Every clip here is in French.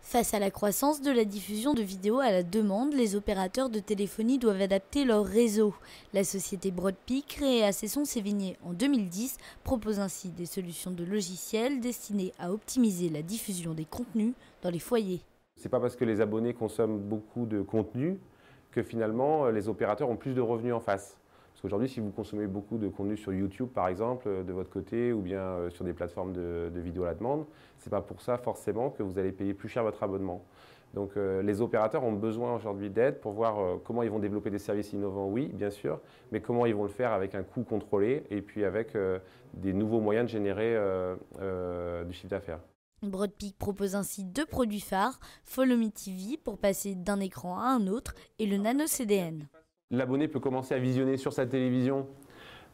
Face à la croissance de la diffusion de vidéos à la demande, les opérateurs de téléphonie doivent adapter leur réseau. La société Broadpeak, créée à Cesson-Sévigné en 2010, propose ainsi des solutions de logiciels destinées à optimiser la diffusion des contenus dans les foyers. C'est pas parce que les abonnés consomment beaucoup de contenu que finalement les opérateurs ont plus de revenus en face. Parce qu'aujourd'hui, si vous consommez beaucoup de contenu sur YouTube, par exemple, de votre côté, ou bien sur des plateformes de vidéos à la demande, c'est pas pour ça forcément que vous allez payer plus cher votre abonnement. Donc les opérateurs ont besoin aujourd'hui d'aide pour voir comment ils vont développer des services innovants, oui, bien sûr, mais comment ils vont le faire avec un coût contrôlé et puis avec des nouveaux moyens de générer du chiffre d'affaires. Broadpeak propose ainsi deux produits phares, Follow Me TV pour passer d'un écran à un autre et le Nano CDN. L'abonné peut commencer à visionner sur sa télévision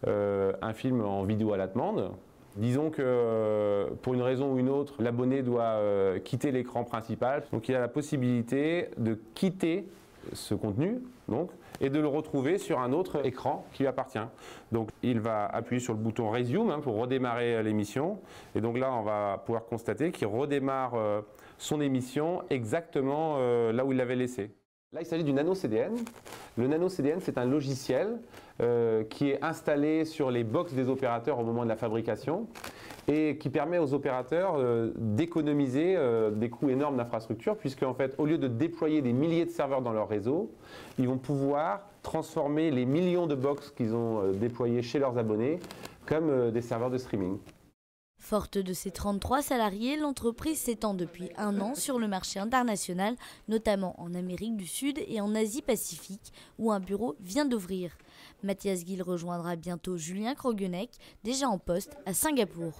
un film en vidéo à la demande. Disons que pour une raison ou une autre, l'abonné doit quitter l'écran principal. Donc il a la possibilité de quitter ce contenu et de le retrouver sur un autre écran qui lui appartient. Donc il va appuyer sur le bouton Resume pour redémarrer l'émission. Et donc là, on va pouvoir constater qu'il redémarre son émission exactement là où il l'avait laissé. Là, il s'agit du Nano CDN. Le Nano CDN, c'est un logiciel qui est installé sur les box des opérateurs au moment de la fabrication et qui permet aux opérateurs d'économiser des coûts énormes d'infrastructure puisque, en fait, au lieu de déployer des milliers de serveurs dans leur réseau, ils vont pouvoir transformer les millions de box qu'ils ont déployés chez leurs abonnés comme des serveurs de streaming. Forte de ses 33 salariés, l'entreprise s'étend depuis un an sur le marché international, notamment en Amérique du Sud et en Asie-Pacifique, où un bureau vient d'ouvrir. Mathias Gill rejoindra bientôt Julien Krogeneck, déjà en poste à Singapour.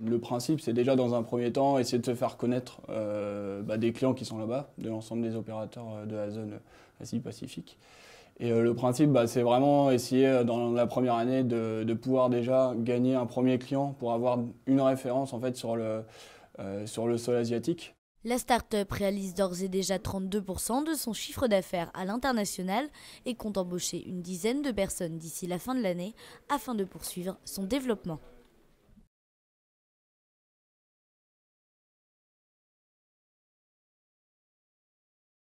Le principe, c'est déjà dans un premier temps essayer de se faire connaître des clients qui sont là-bas, de l'ensemble des opérateurs de la zone Asie-Pacifique. Et le principe, c'est vraiment essayer dans la première année de pouvoir déjà gagner un premier client pour avoir une référence en fait sur le sol asiatique. La start-up réalise d'ores et déjà 32% de son chiffre d'affaires à l'international et compte embaucher une dizaine de personnes d'ici la fin de l'année afin de poursuivre son développement.